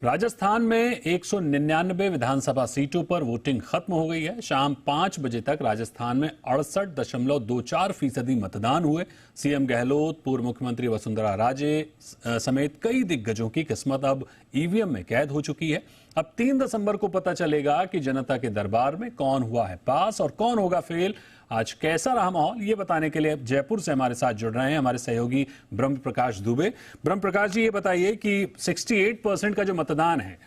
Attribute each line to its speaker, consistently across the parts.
Speaker 1: राजस्थान में 199 विधानसभा सीटों पर वोटिंग खत्म हो गई है। शाम 5 बजे तक राजस्थान में 68.24% मतदान हुए। सीएम गहलोत, पूर्व मुख्यमंत्री वसुंधरा राजे समेत कई दिग्गजों की किस्मत अब ईवीएम में कैद हो चुकी है। अब 3 दिसंबर को पता चलेगा कि जनता के दरबार में कौन हुआ है पास और कौन होगा फेल। आज कैसा रहा माहौल, ये बताने के लिए जयपुर से हमारे साथ जुड़ रहे हैं हमारे सहयोगी ब्रह्म प्रकाश दुबे। ब्रह्म प्रकाश जी, ये बताइए कि 68% का जो मतदान है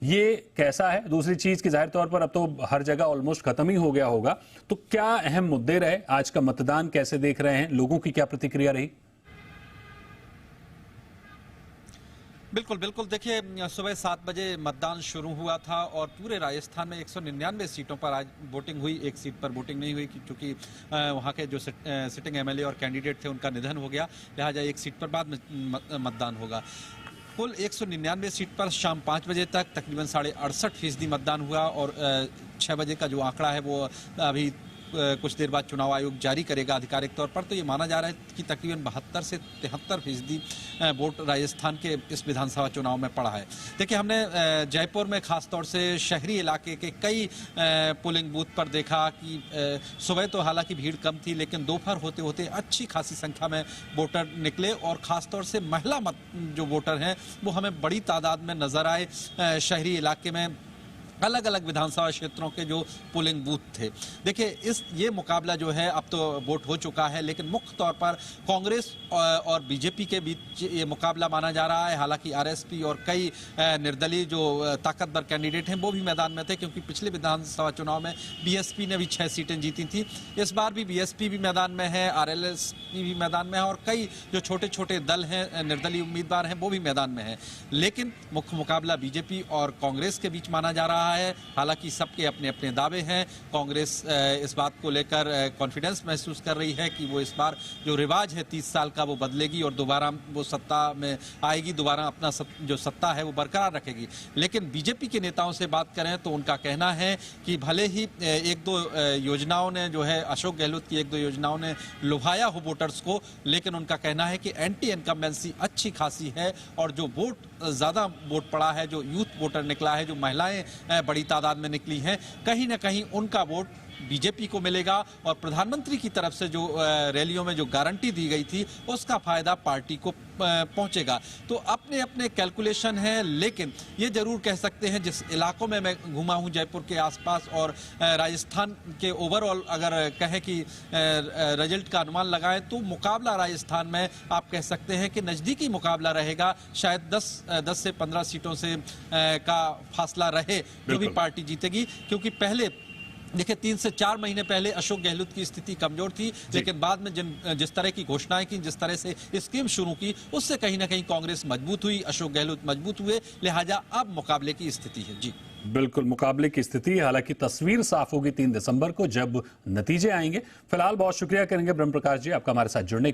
Speaker 1: ये कैसा है। दूसरी चीज की जाहिर तौर पर अब तो हर जगह ऑलमोस्ट खत्म ही हो गया होगा, तो क्या अहम मुद्दे रहे, आज का मतदान कैसे देख रहे हैं, लोगों की क्या प्रतिक्रिया रही?
Speaker 2: बिल्कुल बिल्कुल, देखिए सुबह 7 बजे मतदान शुरू हुआ था और पूरे राजस्थान में 199 सीटों पर आज वोटिंग हुई। एक सीट पर वोटिंग नहीं हुई क्योंकि वहाँ के जो सिटिंग एमएलए और कैंडिडेट थे उनका निधन हो गया, लिहाजा एक सीट पर बाद में मतदान होगा। कुल 199 सीट पर शाम 5 बजे तक तकरीबन 68.5% मतदान हुआ और 6 बजे का जो आंकड़ा है वो अभी कुछ देर बाद चुनाव आयोग जारी करेगा आधिकारिक तौर पर। तो ये माना जा रहा है कि तकरीबन 72 से 73% वोट राजस्थान के इस विधानसभा चुनाव में पड़ा है। देखिए, हमने जयपुर में खासतौर से शहरी इलाके के कई पोलिंग बूथ पर देखा कि सुबह तो हालांकि भीड़ कम थी, लेकिन दोपहर होते होते अच्छी खासी संख्या में वोटर निकले और खासतौर से महिला जो वोटर हैं वो हमें बड़ी तादाद में नजर आए। शहरी इलाके में अलग अलग विधानसभा क्षेत्रों के जो पोलिंग बूथ थे, देखिए ये मुकाबला जो है अब तो वोट हो चुका है, लेकिन मुख्य तौर पर कांग्रेस और बीजेपी के बीच ये मुकाबला माना जा रहा है। हालांकि आरएसपी और कई निर्दलीय जो ताकतवर कैंडिडेट हैं वो भी मैदान में थे, क्योंकि पिछले विधानसभा चुनाव में बीएसपी ने भी 6 सीटें जीती थी। इस बार भी बीएसपी भी मैदान में है, आरएलएस भी मैदान में है और कई जो छोटे छोटे दल हैं, निर्दलीय उम्मीदवार हैं, वो भी मैदान में है। लेकिन मुख्य मुकाबला बीजेपी और कांग्रेस के बीच माना जा रहा है। हालांकि सबके अपने अपने दावे हैं। कांग्रेस इस बात को लेकर कॉन्फिडेंस महसूस कर रही है कि वो इस बार जो रिवाज है 30 साल का वो बदलेगी और दोबारा वो सत्ता में आएगी, दोबारा अपना जो सत्ता है वो बरकरार रखेगी। लेकिन बीजेपी के नेताओं से बात करें तो उनका कहना है कि भले ही एक दो योजनाओं ने जो है, अशोक गहलोत की एक दो योजनाओं ने लुभाया हो वोटर्स को, लेकिन उनका कहना है कि एंटी इनकम्बेंसी अच्छी खासी है और जो वोट ज्यादा वोट पड़ा है, जो यूथ वोटर निकला है, जो महिलाएं बड़ी तादाद में निकली हैं, कहीं ना कहीं उनका वोट बीजेपी को मिलेगा और प्रधानमंत्री की तरफ से जो रैलियों में जो गारंटी दी गई थी उसका फायदा पार्टी को पहुंचेगा। तो अपने अपने कैलकुलेशन है, लेकिन ये जरूर कह सकते हैं जिस इलाकों में मैं घूमा हूं जयपुर के आसपास और राजस्थान के ओवरऑल अगर कहें कि रिजल्ट का अनुमान लगाएं तो मुकाबला राजस्थान में आप कह सकते हैं कि नजदीकी मुकाबला रहेगा। शायद 10 से 15 सीटों से का फासला रहे जो भी पार्टी जीतेगी, क्योंकि पहले देखिए 3 से 4 महीने पहले अशोक गहलोत की स्थिति कमजोर थी, लेकिन बाद में जिस तरह की घोषणाएं की, जिस तरह से स्कीम शुरू की, उससे कहीं ना कहीं कांग्रेस मजबूत हुई, अशोक गहलोत मजबूत हुए, लिहाजा अब मुकाबले की स्थिति है। जी
Speaker 1: बिल्कुल, मुकाबले की स्थिति। हालांकि तस्वीर साफ होगी 3 दिसंबर को जब नतीजे आएंगे। फिलहाल बहुत शुक्रिया करेंगे ब्रह्म प्रकाश जी आपका हमारे साथ जुड़ने के